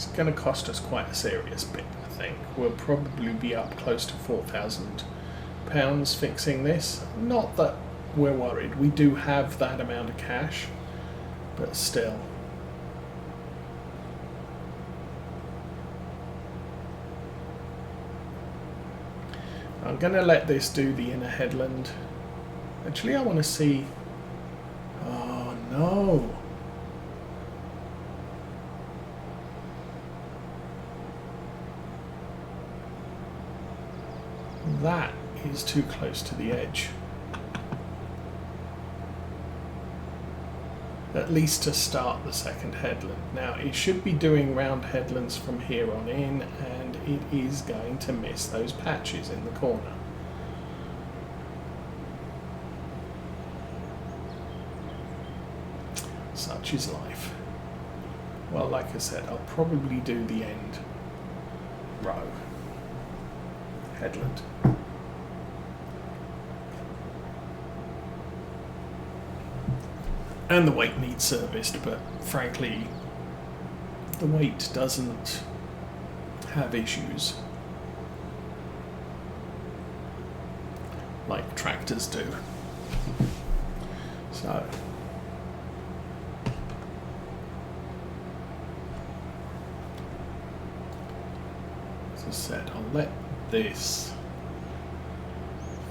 It's going to cost us quite a serious bit, I think. We'll probably be up close to £4,000 fixing this. Not that we're worried. We do have that amount of cash, but still. I'm going to let this do the inner headland. Actually, I want to see... Oh, no. That is too close to the edge. At least to start the second headland. Now, it should be doing round headlands from here on in, and it is going to miss those patches in the corner. Such is life. Well, like I said, I'll probably do the end row headland. And the weight needs serviced, but frankly, the weight doesn't have issues like tractors do. So, as I said, I'll let this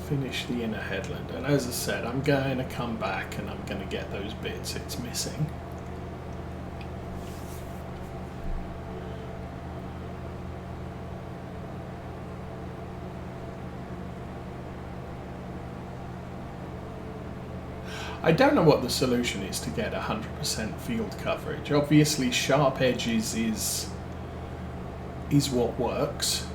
finish the inner headland, and as I said, I'm going to come back and I'm going to get those bits it's missing. I don't know what the solution is to get 100% field coverage. Obviously, sharp edges is what works.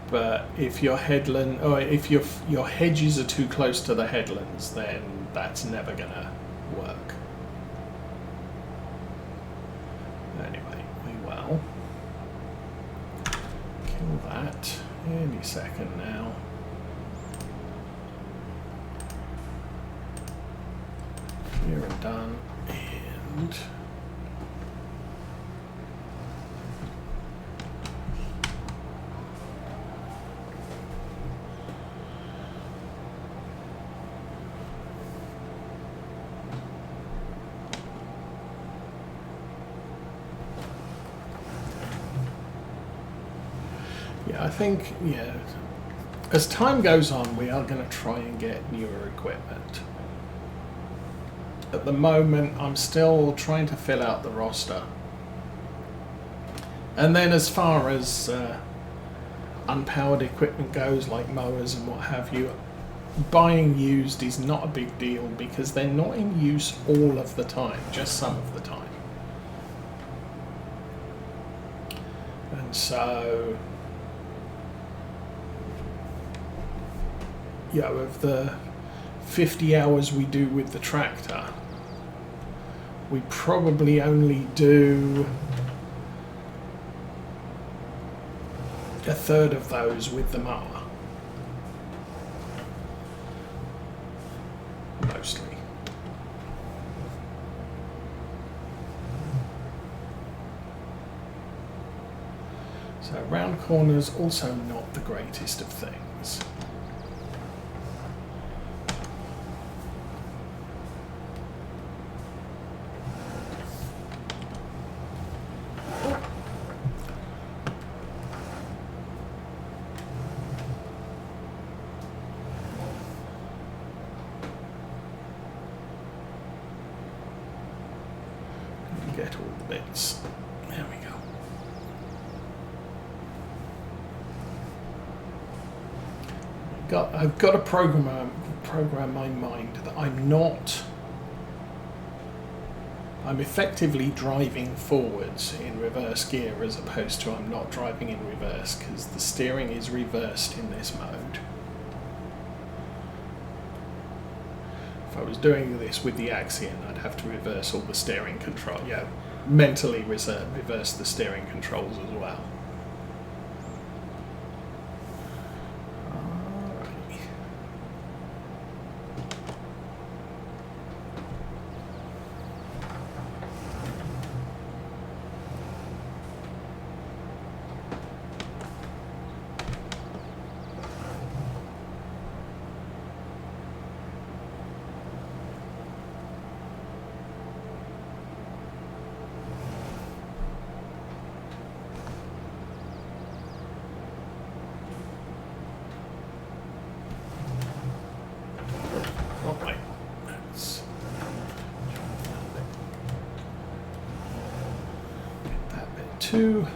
But if your headland, or if your hedges are too close to the headlands, then that's never gonna work. Anyway, we will kill that any second now. Here and done, and I think, yeah, as time goes on, we are going to try and get newer equipment. At the moment, I'm still trying to fill out the roster. And then as far as unpowered equipment goes, like mowers and what have you, buying used is not a big deal because they're not in use all of the time, just some of the time. And so... yeah, of the 50 hours we do with the tractor, we probably only do a third of those with the mower. Mostly. So round corners also not the greatest of things. Get all the bits. There we go. I've got a program in my mind that I'm effectively driving forwards in reverse gear as opposed to I'm not driving in reverse because the steering is reversed in this mode. If I was doing this with the Axion, I'd have to reverse all the steering control, mentally reverse the steering controls as well. Alright. to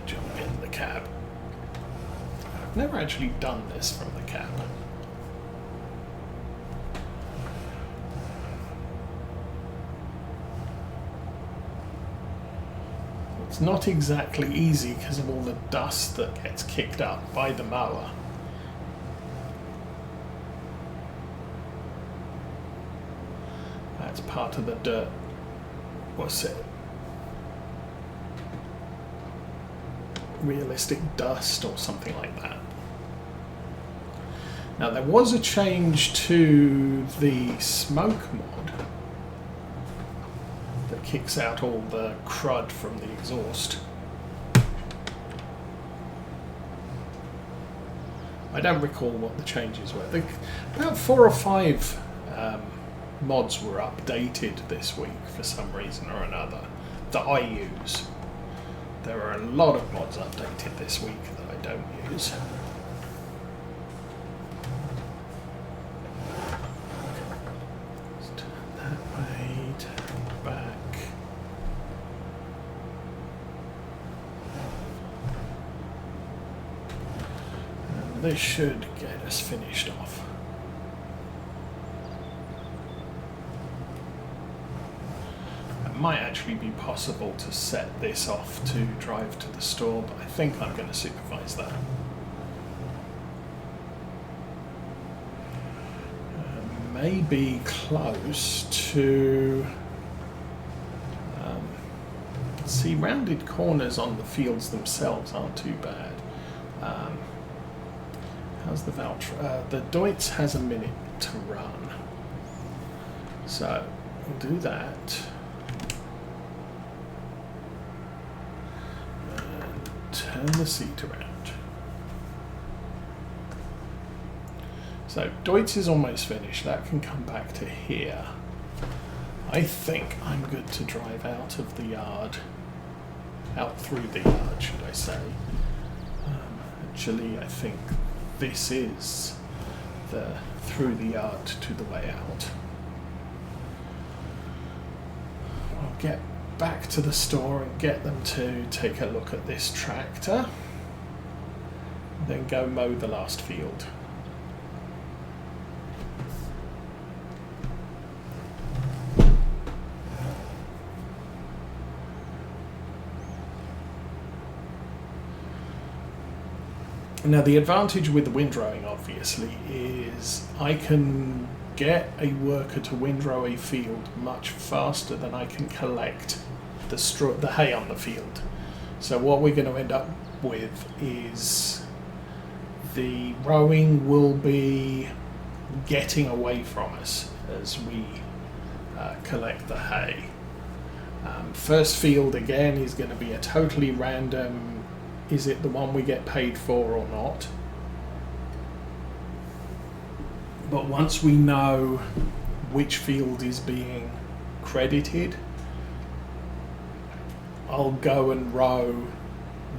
jump in the cab. I've never actually done this from the cab. It's not exactly easy because of all the dust that gets kicked up by the mower. That's part of the dirt. What's it? Realistic dust or something like that. Now there was a change to the smoke mod that kicks out all the crud from the exhaust. I don't recall what the changes were. About 4 or 5 mods were updated this week for some reason or another that I use. There are a lot of mods updated this week that I don't use. Let's turn that way, turn back. And this should get us finished off. Might actually be possible to set this off to drive to the store, but I think I'm going to supervise that. Maybe close to... see, rounded corners on the fields themselves aren't too bad. How's the Valtra? The Deutz has a minute to run. So, we'll do that. Turn the seat around. So Deutz is almost finished. That can come back to here. I think I'm good to drive out of the yard. Out through the yard, should I say. Actually, I think this is the through the yard to the way out. I'll get back to the store and get them to take a look at this tractor, then go mow the last field. Now the advantage with the windrowing obviously is I can get a worker to windrow a field much faster than I can collect the hay on the field. So what we're going to end up with is the rowing will be getting away from us as we collect the hay. First field again is going to be a totally random, is it the one we get paid for or not? But once we know which field is being credited, I'll go and row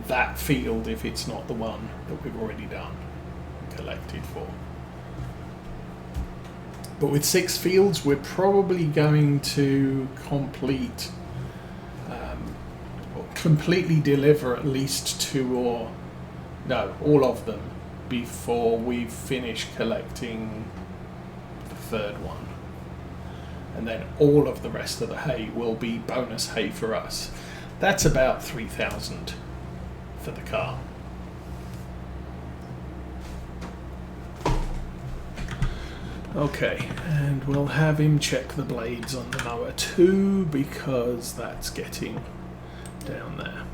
that field if it's not the one that we've already done and collected for. But with 6 fields, we're probably going to completely deliver at least 2 or no, all of them before we finish collecting the 3rd one. And then all of the rest of the hay will be bonus hay for us. That's about 3,000 for the car. Okay, and we'll have him check the blades on the mower too, because that's getting down there.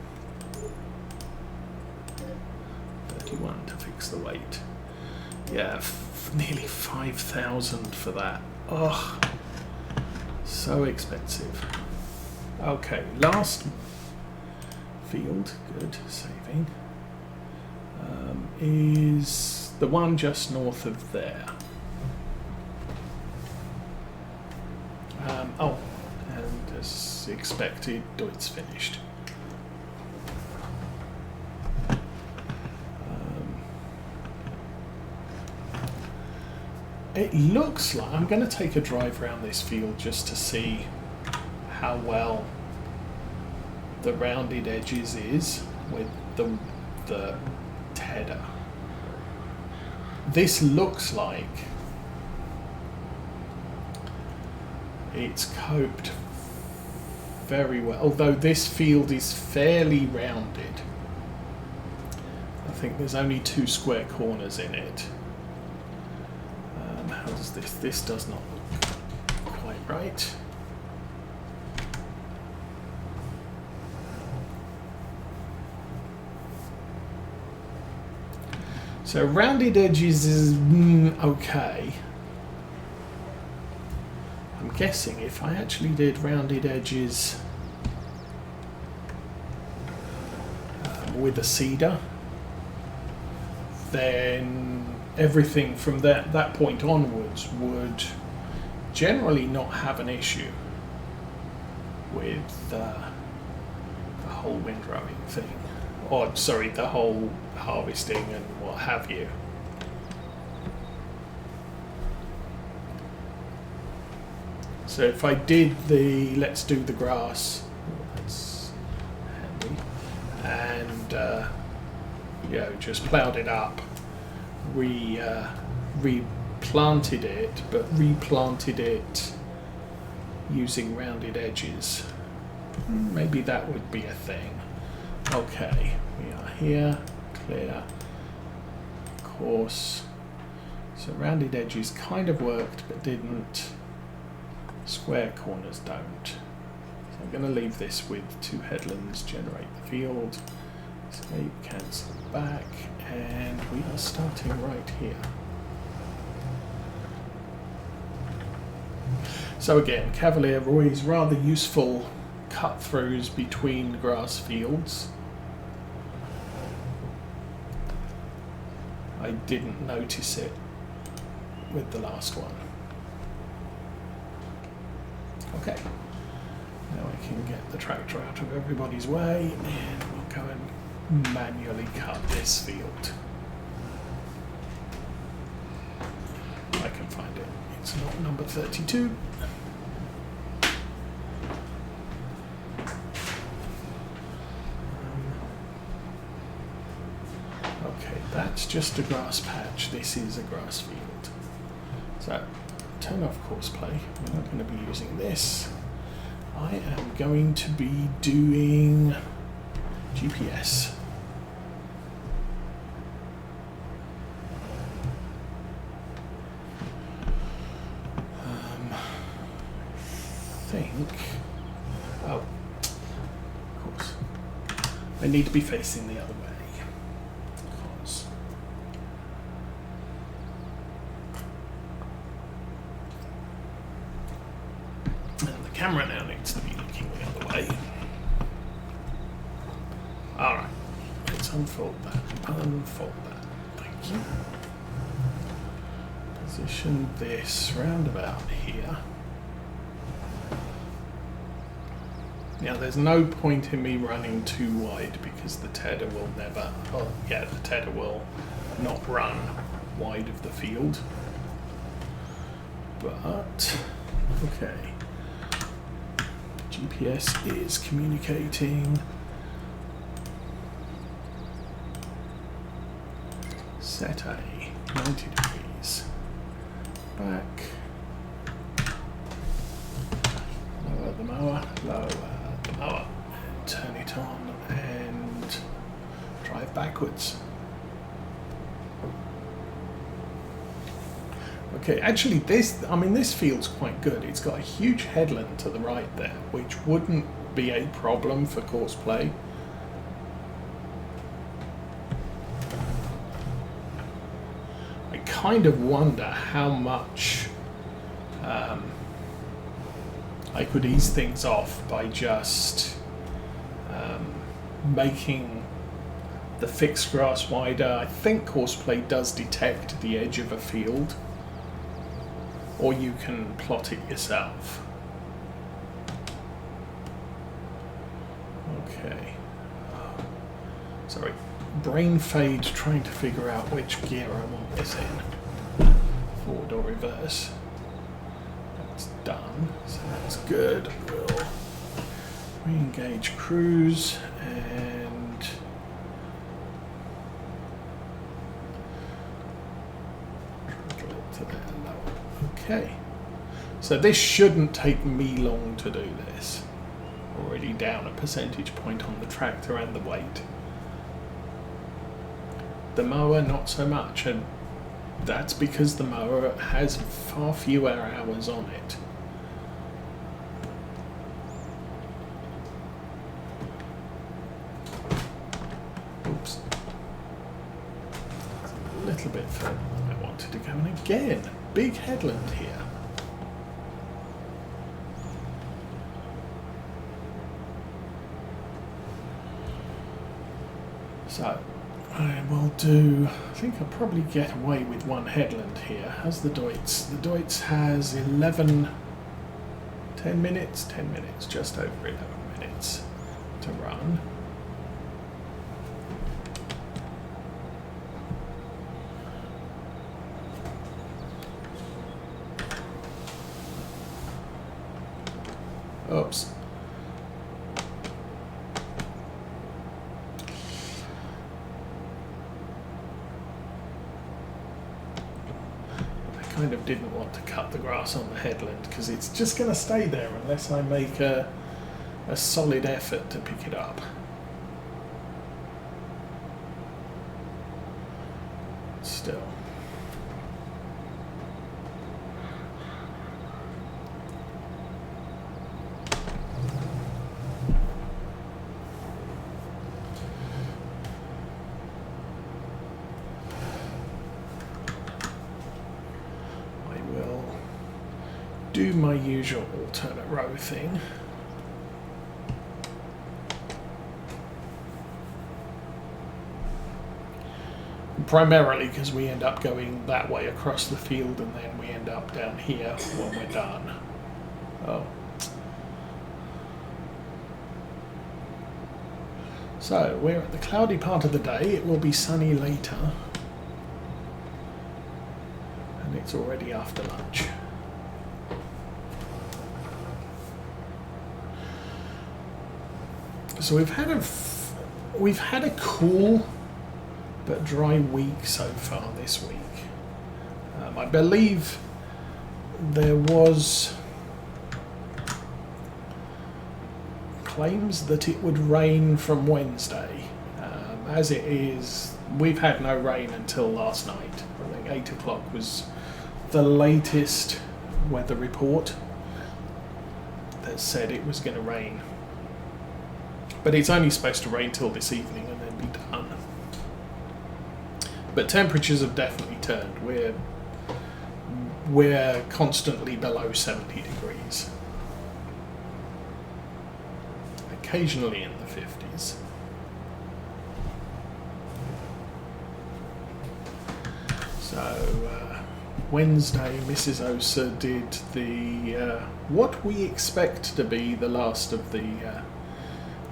31 to fix the weight. Yeah, nearly 5,000 for that. Oh, so expensive. Okay, last field, good, saving, is the one just north of there. And as expected, Deutz finished. it looks like I'm going to take a drive around this field just to see how well the rounded edges is with the tedder. This looks like it's coped very well, although this field is fairly rounded. I think there's only 2 square corners in it. How does this? This does not look quite right. So rounded edges is okay. I'm guessing if I actually did rounded edges with a cedar, then everything from that point onwards would generally not have an issue with the whole windrowing thing. Or, sorry, the whole harvesting and what have you. So if I did the let's do the grass, that's handy, and you know, just ploughed it up, replanted it, but replanted it using rounded edges, maybe that would be a thing. Okay, we are here, clear, course. So rounded edges kind of worked but didn't. Square corners don't. So I'm going to leave this with 2 headlands, generate the field, escape, cancel back, and we are starting right here. So again, Cavalier Roy's rather useful cut-throughs between grass fields. I didn't notice it with the last one. Okay, now I can get the tractor out of everybody's way and we'll go and manually cut this field. I can find it. It's not number 32. Okay, that's just a grass patch. This is a grass field. So, turn off course play. We're not going to be using this. I am going to be doing GPS. Oh, of course. I need to be facing the other way. Because and the camera now needs to be looking the other way. Alright, let's unfold that. Unfold that. Thank you. Position this round about here. Now there's no point in me running too wide because the tedder will never, the tedder will not run wide of the field. But, okay. GPS is communicating. Set A, 90 degrees. Back. Lower the mower, lower. And turn it on and drive backwards. Okay, actually this field's quite good. It's got a huge headland to the right there, which wouldn't be a problem for course play. I kind of wonder how much I could ease things off by just making the fixed grass wider. I think courseplay does detect the edge of a field, or you can plot it yourself. Okay. Sorry. Brain fade trying to figure out which gear I want this in. Forward or reverse. surface. That's done, so that's good. We'll re-engage cruise and to there. Okay, so this shouldn't take me long to do this. Already down a percentage point on the tractor and the weight. The mower not so much, and that's because the mower has far fewer hours on it. Oops. A little bit further than I wanted to go, and again, big headland here. So, I will do, I think I'll probably get away with one headland here. How's the Deutz? The Deutz has 10 minutes, just over 11 minutes to run. Oops. Kind of didn't want to cut the grass on the headland because it's just going to stay there unless I make a solid effort to pick it up. Still. Do my usual alternate row thing. Primarily because we end up going that way across the field and then we end up down here when we're done. Oh. So we're at the cloudy part of the day. It will be sunny later. And it's already after lunch. So we've had a cool but dry week so far this week. I believe there was claims that it would rain from Wednesday. As it is, we've had no rain until last night. I think 8 o'clock was the latest weather report that said it was going to rain. But it's only supposed to rain till this evening and then be done. But temperatures have definitely turned. We're constantly below 70 degrees. Occasionally in the 50s. So Wednesday, Mrs. Osa did the what we expect to be the last of the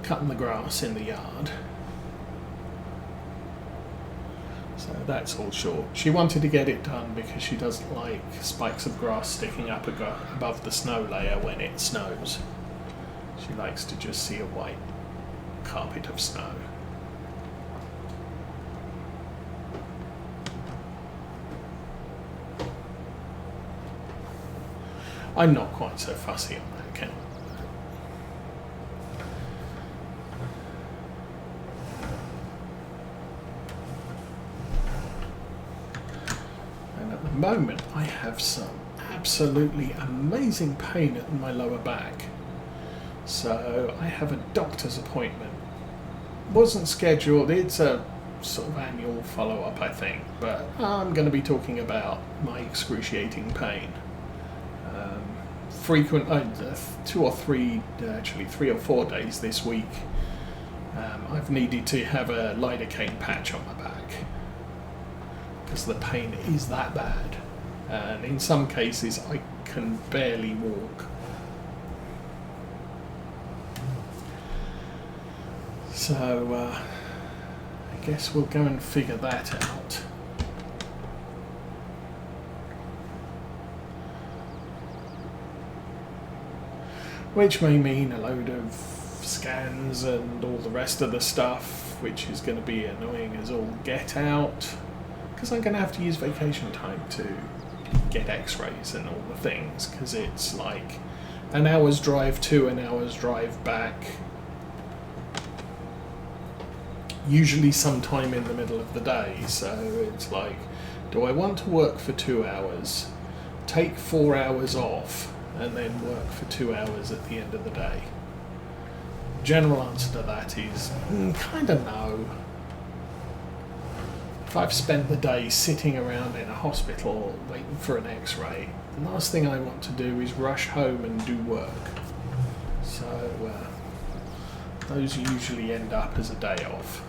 cutting the grass in the yard. So that's all short. She wanted to get it done because she doesn't like spikes of grass sticking up above the snow layer when it snows. She likes to just see a white carpet of snow. I'm not quite so fussy on that account. And at the moment I have some absolutely amazing pain in my lower back. So I have a doctor's appointment. Wasn't scheduled, it's a sort of annual follow-up I think, but I'm going to be talking about my excruciating pain. Frequent, 2 or 3, actually 3 or 4 days this week, I've needed to have a lidocaine patch on my back because the pain is that bad, and in some cases I can barely walk. So I guess we'll go and figure that out. which may mean a load of scans and all the rest of the stuff, which is going to be annoying as all get out, because I'm going to have to use vacation time to get x-rays and all the things, because it's like an hour's drive to an hour's drive back, usually sometime in the middle of the day. So it's like, do I want to work for 2 hours, take 4 hours off, and then work for 2 hours at the end of the day? General answer to that is kind of no. If I've spent the day sitting around in a hospital waiting for an x-ray, the last thing I want to do is rush home and do work. So those usually end up as a day off.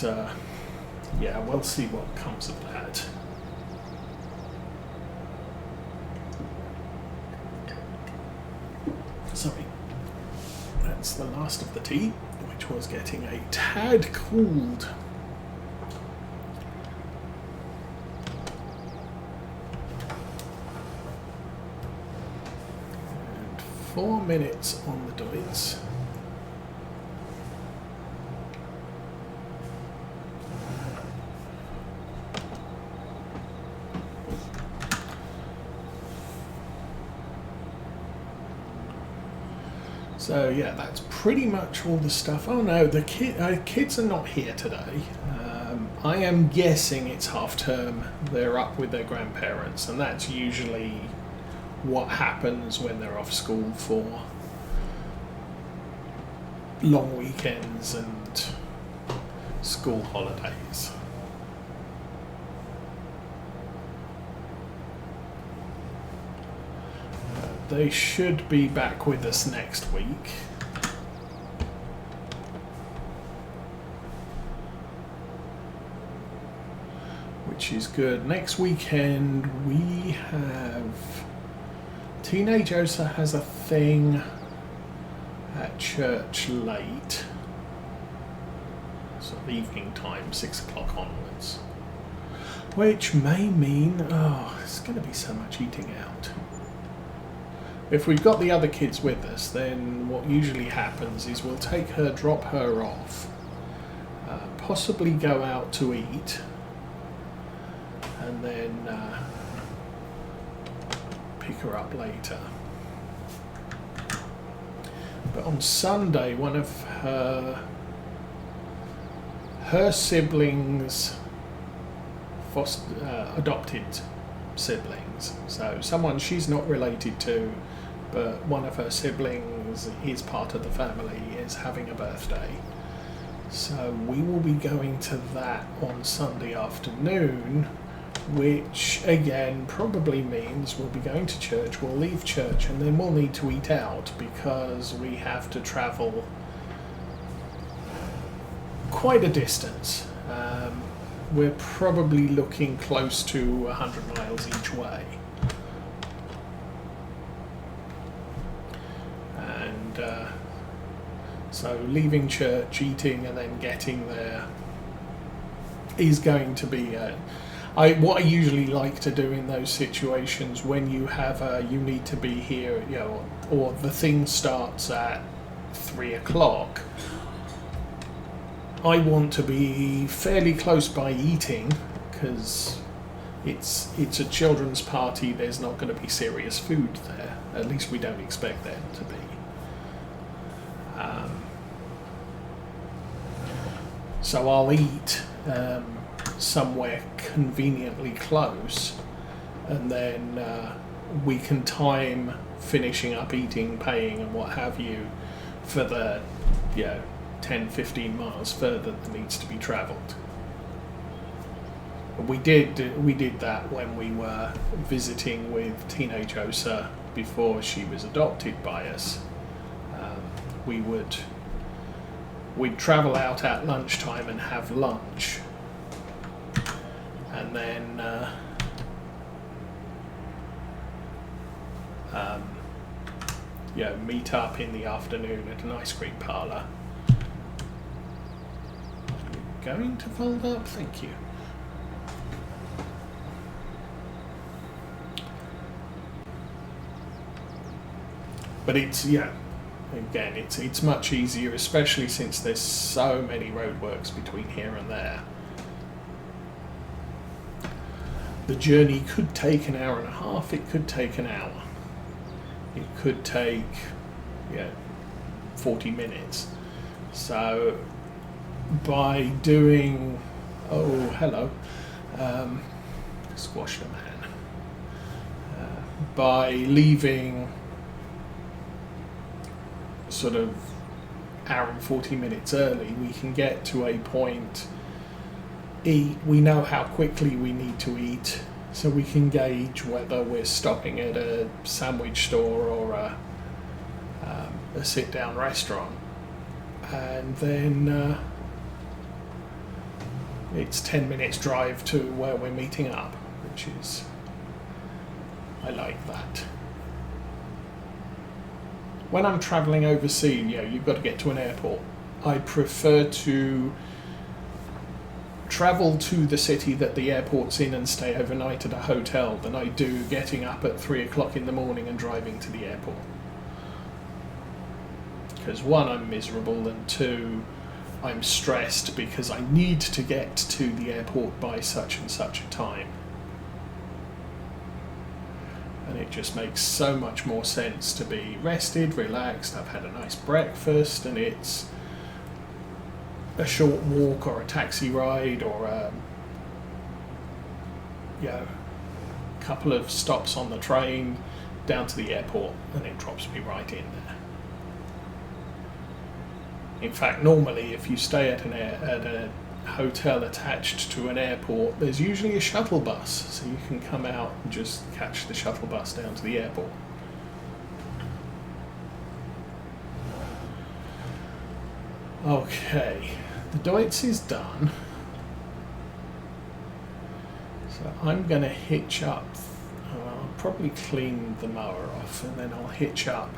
But yeah, we'll see what comes of that. Sorry. That's the last of the tea, which was getting a tad cooled. And 4 minutes on the doits. So yeah, that's pretty much all the stuff. Oh no, the kids are not here today. I am guessing it's half term. They're up with their grandparents, and that's usually what happens when they're off school for long weekends and school holidays. They should be back with us next week. Which is good. Next weekend we have Teenage Osa has a thing at church late. Sort of evening time, 6 o'clock onwards. Which may mean, it's going to be so much eating out. If we've got the other kids with us, then what usually happens is we'll take her, drop her off, possibly go out to eat, and then pick her up later. But on Sunday, one of her siblings, adopted siblings, so someone she's not related to, but one of her siblings is part of the family, is having a birthday. So we will be going to that on Sunday afternoon, which again probably means we'll be going to church, we'll leave church, and then we'll need to eat out because we have to travel quite a distance. We're probably looking close to 100 miles each way. So leaving church, eating, and then getting there is going to be what I usually like to do in those situations when you have you need to be here, or the thing starts at 3 o'clock. I want to be fairly close by eating because it's a children's party. There's not going to be serious food there. At least we don't expect there to be. So I'll eat somewhere conveniently close, and then we can time finishing up eating, paying, and what have you for the 10-15 miles further that needs to be travelled. We did that when we were visiting with Teenage Osa before she was adopted by us. We'd travel out at lunchtime and have lunch, and then meet up in the afternoon at an ice cream parlour. Going to fold up? Thank you. But it's, yeah, again, it's much easier, especially since there's so many roadworks between here and there. The journey could take an hour and a half, it could take an hour. It could take, 40 minutes. So by doing, oh, hello, squashed a man. By leaving sort of hour and 40 minutes early, we can get to a point, eat, we know how quickly we need to eat, so we can gauge whether we're stopping at a sandwich store or a sit-down restaurant. And then it's 10 minutes drive to where we're meeting up, which is, I like that. When I'm travelling overseas, you've got to get to an airport. I prefer to travel to the city that the airport's in and stay overnight at a hotel than I do getting up at 3 o'clock in the morning and driving to the airport. Because one, I'm miserable, and two, I'm stressed because I need to get to the airport by such and such a time. And it just makes so much more sense to be rested, relaxed, I've had a nice breakfast, and it's a short walk or a taxi ride or a couple of stops on the train down to the airport, and it drops me right in there. In fact, normally if you stay at a hotel attached to an airport, there's usually a shuttle bus, so you can come out and just catch the shuttle bus down to the airport. Okay, the Deutz is done, so I'm going to hitch up. I'll probably clean the mower off, and then I'll hitch up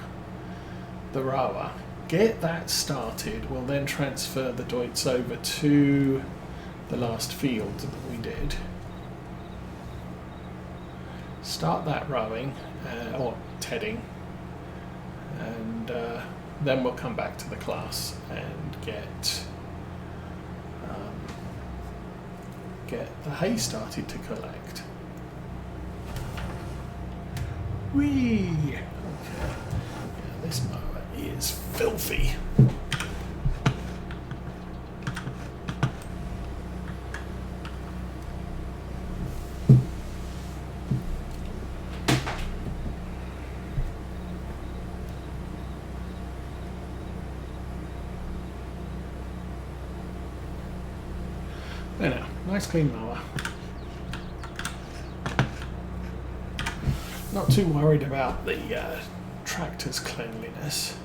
the rower. Get that started. We'll then transfer the Deutz over to the last field that we did. Start that rowing, or tedding, and then we'll come back to the class and get the hay started to collect. Whee! Okay. Yeah, this mower is filthy. There now, nice clean mower. Not too worried about the tractor's cleanliness.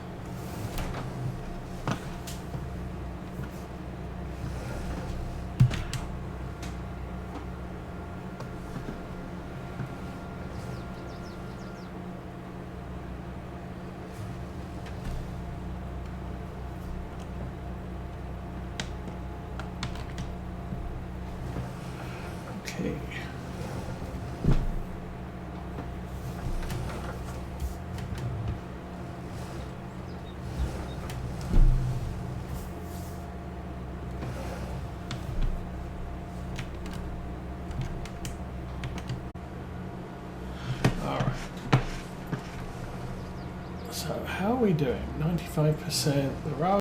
Okay. All right. So how are we doing? 95%. The row